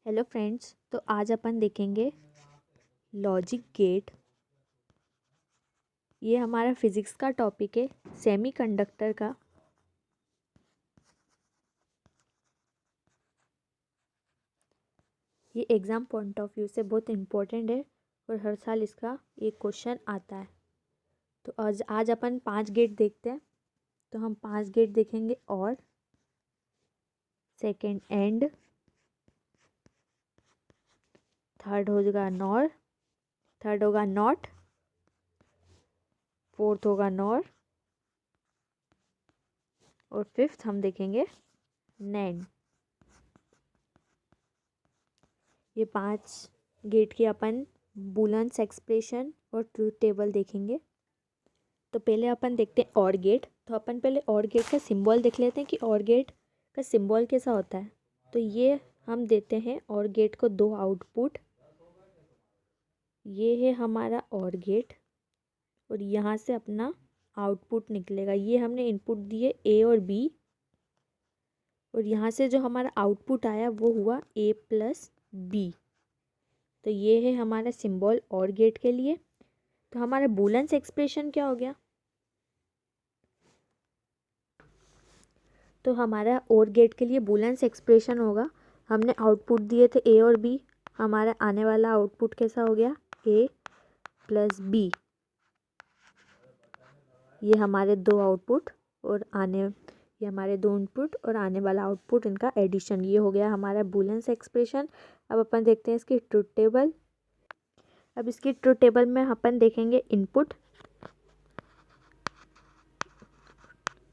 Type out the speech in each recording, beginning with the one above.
Hello friends, तो आज अपन देखेंगे लॉजिक गेट। ये हमारा फिजिक्स का टॉपिक है, सेमीकंडक्टर का। ये एग्ज़ाम पॉइंट ऑफ व्यू से बहुत इम्पोर्टेंट है और हर साल इसका एक क्वेश्चन आता है। तो आज अपन 5 गेट देखते हैं। तो हम 5 गेट देखेंगे और सेकंड एंड, थर्ड होगा नॉर, थर्ड होगा नॉट, फोर्थ होगा नॉर और फिफ्थ हम देखेंगे नैंड। ये 5 गेट की अपन बुलेंस एक्सप्रेशन और ट्रूथ टेबल देखेंगे। तो पहले अपन देखते हैं और गेट। तो अपन पहले और गेट का सिंबल देख लेते हैं कि और गेट का सिंबल कैसा होता है। तो ये हम देते हैं और गेट को 2 आउटपुट। ये है हमारा और गेट और यहाँ से अपना आउटपुट निकलेगा। ये हमने इनपुट दिए ए और बी और यहाँ से जो हमारा आउटपुट आया वो हुआ ए प्लस बी। तो ये है हमारा सिंबल और गेट के लिए। तो हमारा बुलेंस एक्सप्रेशन क्या हो गया? तो हमारा और गेट के लिए बुलेंस एक्सप्रेशन होगा, हमने आउटपुट दिए थे ए और बी, हमारा आने वाला आउटपुट कैसा हो गया? ए प्लस बी। ये हमारे 2 आउटपुट और ये हमारे 2 इनपुट और आने वाला आउटपुट, इनका एडिशन। ये हो गया हमारा बुलेंस एक्सप्रेशन। अब अपन देखते हैं इसकी ट्रुथ टेबल। अब इसकी ट्रुथ टेबल में अपन देखेंगे इनपुट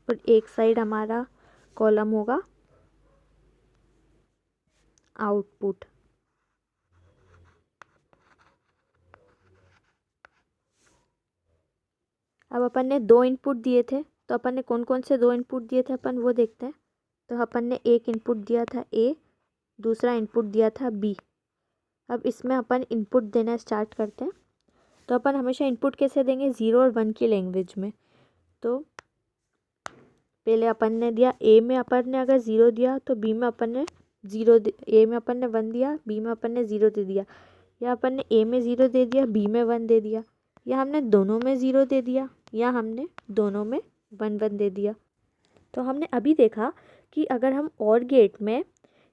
और एक साइड हमारा कॉलम होगा आउटपुट। अब अपन ने 2 इनपुट दिए थे, तो अपन ने कौन कौन से 2 इनपुट दिए थे अपन वो देखते हैं। तो अपन ने एक इनपुट दिया था ए, दूसरा इनपुट दिया था बी। अब इसमें अपन इनपुट देना स्टार्ट करते हैं। तो अपन हमेशा इनपुट कैसे देंगे? 0 और 1 की लैंग्वेज में। तो पहले अपन ने दिया ए में, अपन ने अगर 0 दिया तो बी में अपन ने ए में अपन ने 1 दिया, बी में अपन ने 0 दे दिया, या अपन ने ए में 0 दे दिया, बी में 1 दे दिया, या हमने दोनों में 0 दे दिया, या हमने दोनों में 1 दे दिया। तो हमने अभी देखा कि अगर हम और गेट में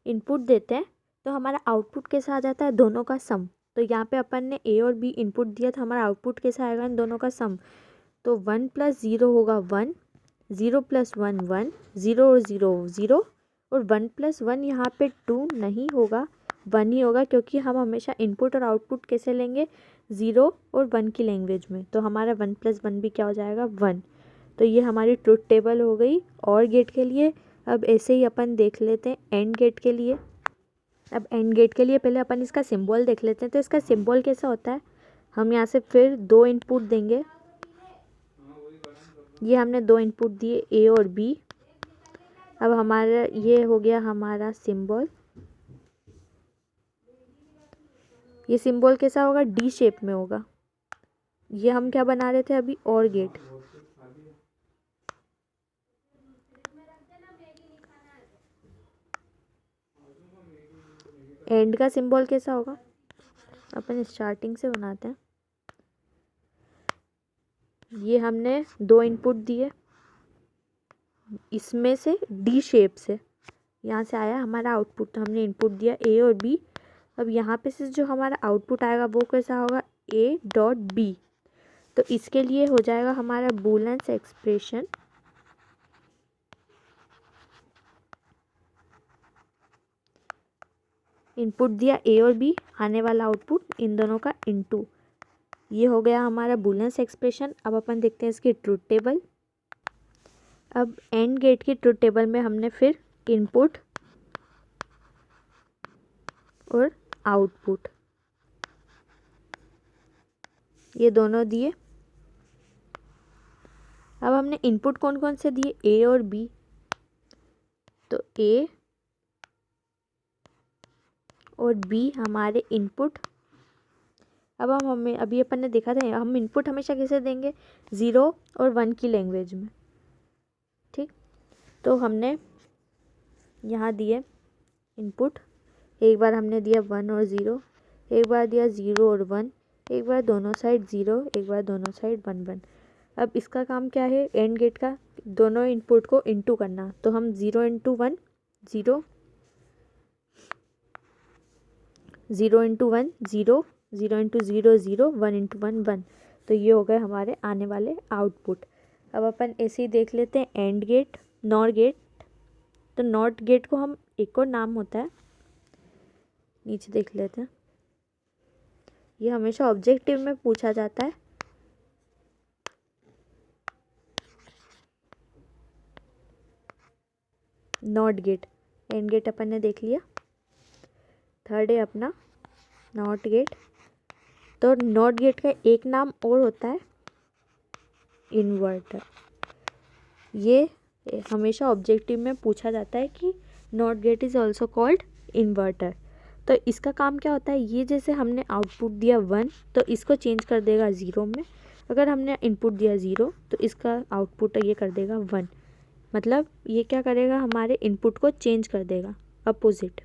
इनपुट देते हैं तो हमारा आउटपुट कैसा आ जाता है? दोनों का सम। तो यहाँ पे अपन ने ए और बी इनपुट दिया तो हमारा आउटपुट कैसा आएगा? इन दोनों का सम। तो 1 + 0 होगा 1, 0 + 1 1, 0 और 0 0 और 1 + 1 यहाँ पे 2 नहीं होगा, 1 ही होगा, क्योंकि हम हमेशा इनपुट और आउटपुट कैसे लेंगे? 0 और 1 की लैंग्वेज में। तो हमारा 1 + 1 भी क्या हो जाएगा? 1। तो ये हमारी ट्रुथ टेबल हो गई और गेट के लिए। अब ऐसे ही अपन देख लेते हैं एंड गेट के लिए। अब एंड गेट के लिए पहले अपन इसका सिंबल देख लेते हैं। तो इसका सिंबल कैसा होता है? हम यहाँ से फिर 2 इनपुट देंगे। ये हमने 2 इनपुट दिए ए और बी। अब हमारा ये हो गया हमारा सिंबल। ये सिंबल कैसा होगा? डी शेप में होगा। ये हम क्या बना रहे थे अभी? और गेट। एंड का सिंबल कैसा होगा? अपन स्टार्टिंग से बनाते हैं। ये हमने 2 इनपुट दिए, इसमें से डी शेप से यहाँ से आया हमारा आउटपुट। तो हमने इनपुट दिया ए और बी। अब यहाँ पे से जो हमारा आउटपुट आएगा वो कैसा होगा? A dot B. तो इसके लिए हो जाएगा हमारा बुलेंस एक्सप्रेशन। इनपुट दिया ए और बी, आने वाला आउटपुट इन दोनों का इनटू। ये हो गया हमारा बुलेंस एक्सप्रेशन। अब अपन देखते हैं इसकी ट्रुथ टेबल। अब एंड गेट की ट्रुथ टेबल में हमने फिर इनपुट और आउटपुट ये दोनों दिए। अब हमने इनपुट कौन कौन से दिए? ए और बी। तो ए और बी हमारे इनपुट। अब हमें अभी अपन ने देखा था हम इनपुट हमेशा कैसे देंगे? 0 और 1 की लैंग्वेज में। ठीक, तो हमने यहाँ दिए इनपुट एक बार हमने दिया 1 और 0, एक बार दिया 0 और 1, एक बार दोनों साइड 0, एक बार दोनों साइड 1 1। अब इसका काम क्या है एंड गेट का, दोनों इनपुट को इनटू करना। तो हम 0 इंटू 1 0, 0 इंटू 1 0, 0 इंटू 0 0, 1 इंटू 1 1। तो ये हो गए हमारे आने वाले आउटपुट। अब अपन ऐसे ही देख लेते हैं एंड गेट, नॉर गेट। तो नॉट गेट को हम एक और नाम होता है, नीचे देख लेते हैं। ये हमेशा ऑब्जेक्टिव में पूछा जाता है। नॉट गेट, एंड गेट अपन ने देख लिया। थर्ड है अपना नॉट गेट। तो नॉट गेट का एक नाम और होता है इन्वर्टर। ये हमेशा ऑब्जेक्टिव में पूछा जाता है कि not get is also called inverter. तो इसका काम क्या होता है, ये जैसे हमने आउटपुट दिया 1 तो इसको चेंज कर देगा 0 में। अगर हमने इनपुट दिया 0 तो इसका आउटपुट ये कर देगा 1। मतलब ये क्या करेगा, हमारे इनपुट को चेंज कर देगा अपोजिट।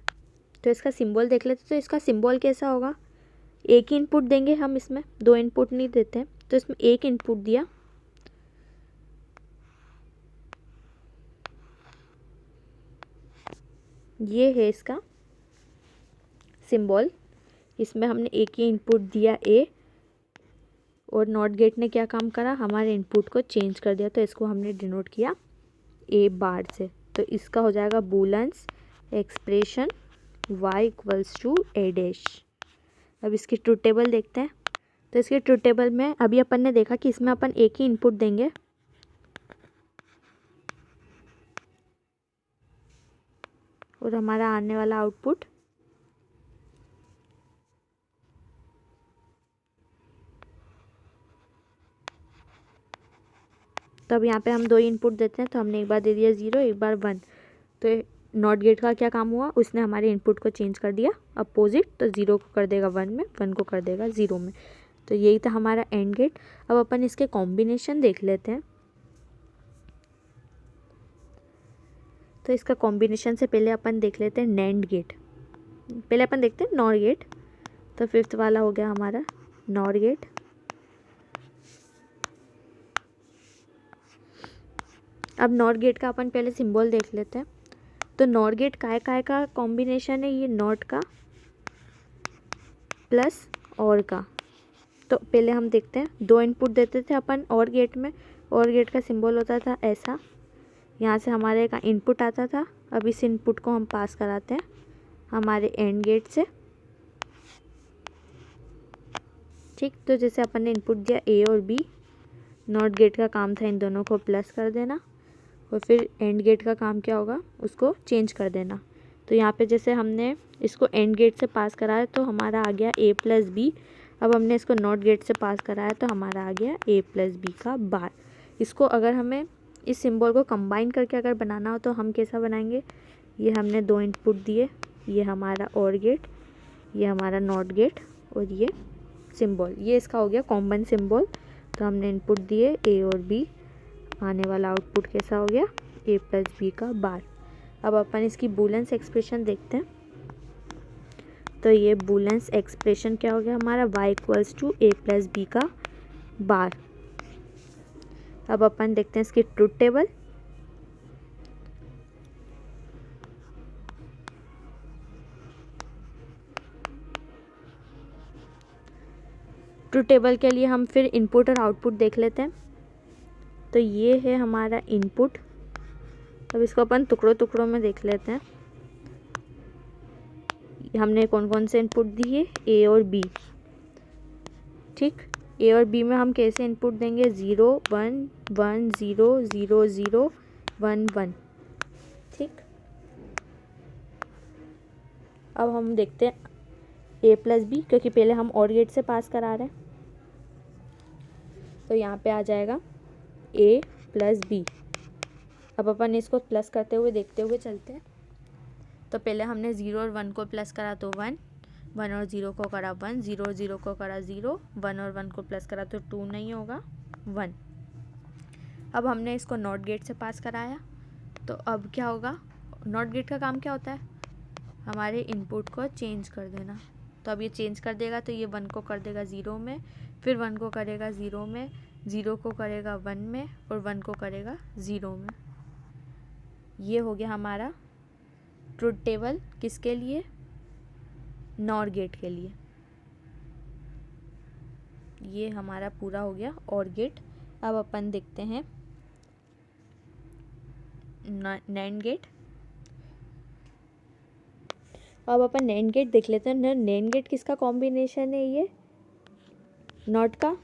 तो इसका सिंबल देख लेते। तो इसका सिंबल कैसा होगा, एक ही इनपुट देंगे हम, इसमें 2 इनपुट नहीं देते। तो इसमें एक इनपुट दिया, ये है इसका सिंबल। इसमें हमने एक ही इनपुट दिया ए, और नॉट गेट ने क्या काम करा, हमारे इनपुट को चेंज कर दिया। तो इसको हमने डिनोट किया ए बार से। तो इसका हो जाएगा boolean expression y equals to A dash. अब इसकी ट्रूथ टेबल देखते हैं। तो इसके ट्रूथ टेबल में अभी अपन ने देखा कि इसमें अपन एक ही इनपुट देंगे, और हमारा आने वाला आउटपुट तो अब यहाँ पे हम 2 इनपुट देते हैं। तो हमने एक बार दे दिया 0, एक बार 1। तो नॉट गेट का क्या काम हुआ, उसने हमारे इनपुट को चेंज कर दिया अपोजिट। तो 0 को कर देगा 1 में, 1 को कर देगा 0 में। तो यही था हमारा एंड गेट। अब अपन इसके कॉम्बिनेशन देख लेते हैं। तो इसका कॉम्बिनेशन से पहले अपन देख लेते हैं नैंड गेट। पहले अपन देखते हैं नॉर गेट। तो 5th वाला हो गया हमारा नॉर गेट। अब नॉट गेट का अपन पहले सिंबल देख लेते हैं। तो नॉट गेट काय का कॉम्बिनेशन है, ये नॉट का प्लस और का। तो पहले हम देखते हैं, 2 इनपुट देते थे अपन और गेट में। और गेट का सिंबल होता था ऐसा, यहाँ से हमारे का इनपुट आता था। अब इस इनपुट को हम पास कराते हैं हमारे एंड गेट से। ठीक, तो जैसे अपन ने इनपुट दिया ए और बी, नॉट गेट का काम था इन दोनों को प्लस कर देना, और फिर एंड गेट का काम क्या होगा, उसको चेंज कर देना। तो यहाँ पे जैसे हमने इसको एंड गेट से पास कराया तो हमारा आ गया ए प्लस बी। अब हमने इसको नॉट गेट से पास कराया तो हमारा आ गया ए प्लस बी का बार। इसको अगर हमें इस सिंबल को कंबाइन करके अगर बनाना हो तो हम कैसा बनाएंगे, ये हमने 2 इनपुट दिए, ये हमारा और गेट, ये हमारा नॉट गेट, और ये सिंबल, ये इसका हो गया कॉमन सिंबल। तो हमने इनपुट दिए ए और बी, आने वाला आउटपुट कैसा हो गया, ए प्लस बी का बार। अब अपन इसकी बूलियन एक्सप्रेशन देखते हैं। तो ये बूलियन एक्सप्रेशन क्या हो गया हमारा, y equals to A plus B का बार। अब अपन देखते हैं इसकी ट्रूथ टेबल। ट्रूथ टेबल के लिए हम फिर इनपुट और आउटपुट देख लेते हैं। तो ये है हमारा इनपुट। अब इसको अपन टुकड़ों टुकड़ों में देख लेते हैं। हमने कौन कौन से इनपुट दिए, ए और बी। ठीक, ए और बी में हम कैसे इनपुट देंगे, 0 1 1 0 0 0 1 1। ठीक, अब हम देखते हैं ए प्लस बी, क्योंकि पहले हम और गेट से पास करा रहे हैं। तो यहाँ पे आ जाएगा ए प्लस बी। अब अपन इसको प्लस करते हुए देखते हुए चलते हैं। तो पहले हमने 0 और 1 को प्लस करा तो 1, 1 और 0 को करा 1, 0 और 0 को करा 0, 1 और 1 को प्लस करा तो 2 नहीं होगा 1। अब हमने इसको नॉट गेट से पास कराया। तो अब क्या होगा, नॉट गेट का काम क्या होता है, हमारे इनपुट को चेंज कर देना। तो अब ये चेंज कर देगा तो ये 1 को कर देगा 0 में, फिर 1 को करेगा 0 में, 0 को करेगा 1 में और 1 को करेगा 0 में। ये हो गया हमारा ट्रुथ टेबल किसके लिए? नॉर गेट के लिए। ये हमारा पूरा हो गया और गेट। अब अपन देखते हैं नैंड गेट। अब अपन नैंड गेट देख लेते हैं। नैंड गेट किसका कॉम्बिनेशन है? ये नॉट का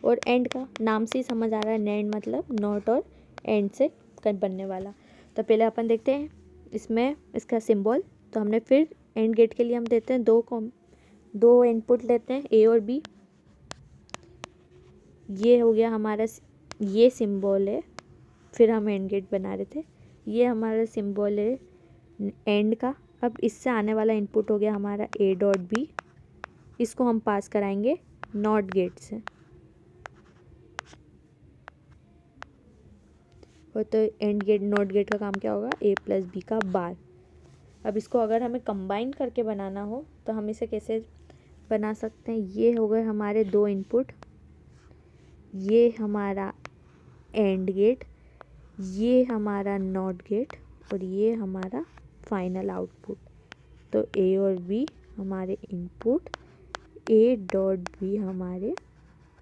और एंड का। नाम से ही समझ आ रहा है, नैंड मतलब नॉट और एंड से बनने वाला। तो पहले अपन देखते हैं इसमें इसका सिंबल। तो हमने फिर एंड गेट के लिए हम देते हैं दो इनपुट लेते हैं, ए और बी। ये हो गया हमारा, ये सिंबल है। फिर हम एंड गेट बना रहे थे। ये हमारा सिंबल है एंड का। अब इससे आने वाला इनपुट हो गया हमारा ए डॉट बी। इसको हम पास कराएंगे नॉट गेट से। और तो एंड गेट नॉट गेट का काम क्या होगा? ए प्लस बी का बार। अब इसको अगर हमें कंबाइन करके बनाना हो तो हम इसे कैसे बना सकते हैं? ये हो गए हमारे दो इनपुट, ये हमारा एंड गेट, ये हमारा नॉट गेट और ये हमारा फाइनल आउटपुट। तो ए और बी हमारे इनपुट, ए डॉट बी हमारे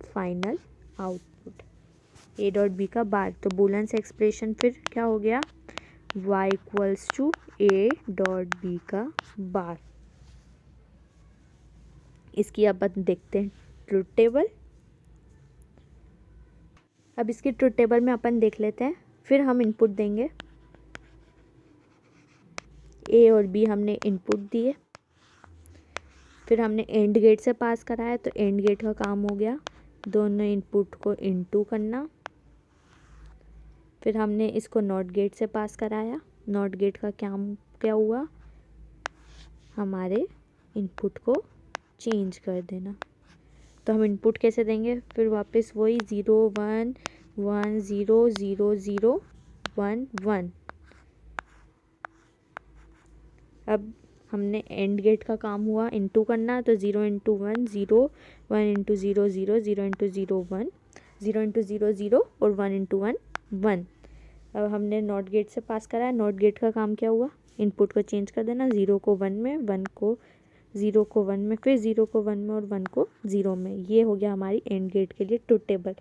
final output, A dot B का बार। तो बूलियन से एक्सप्रेशन फिर क्या हो गया? y equals to A dot B का बार। इसकी अब देखते हैं ट्रुथ टेबल। अब इसकी ट्रुथ टेबल में अपन देख लेते हैं। फिर हम इनपुट देंगे, ए और बी हमने इनपुट दिए। फिर हमने एंड गेट से पास कराया, तो एंड गेट का काम हो गया दोनों इनपुट को इनटू करना। फिर हमने इसको नॉट गेट से पास कराया। नॉट गेट का क्या हुआ? हमारे इनपुट को चेंज कर देना। तो हम इनपुट कैसे देंगे? फिर वापस वही 0 1 1 0 0 0 1 1। अब हमने एंड गेट का काम हुआ इनटू करना, तो 0 इंटू 1 0, 1 इंटू 0 0, 0 इंटू 0 1, 0 इंटू 0 0 और 1 इंटू 1 1। अब हमने नॉट गेट से पास कराया। नॉट गेट का काम क्या हुआ? इनपुट को चेंज कर देना, 0 को 1 में, 1 को 0 को 1 में, फिर 0 को 1 में और 1 को 0 में। ये हो गया हमारी एंड गेट के लिए ट्रुथ टेबल।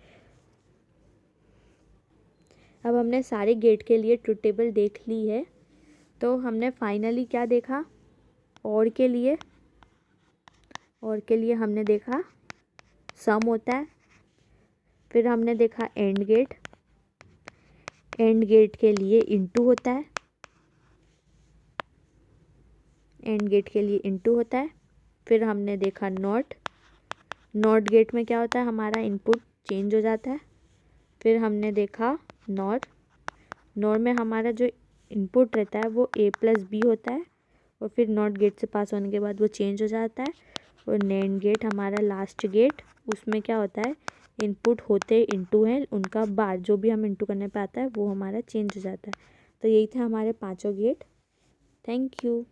अब हमने सारे गेट के लिए ट्रुथ टेबल देख ली है। तो हमने फाइनली क्या देखा? और के लिए हमने देखा सम होता है। फिर हमने देखा एंड गेट के लिए इनटू होता है। एंड गेट के लिए इनटू होता है। फिर हमने देखा नॉट गेट में क्या होता है? हमारा इनपुट चेंज हो जाता है। फिर हमने देखा नॉट में हमारा जो इनपुट रहता है वो ए प्लस बी होता है, और फिर नॉट गेट से पास होने के बाद वो चेंज हो जाता है। और नैंड गेट हमारा लास्ट गेट, उसमें क्या होता है? इनपुट होते इनटू हैं, उनका बार जो भी हम इनटू करने पे आता है वो हमारा चेंज हो जाता है। तो यही था हमारे पांचों गेट। Thank you.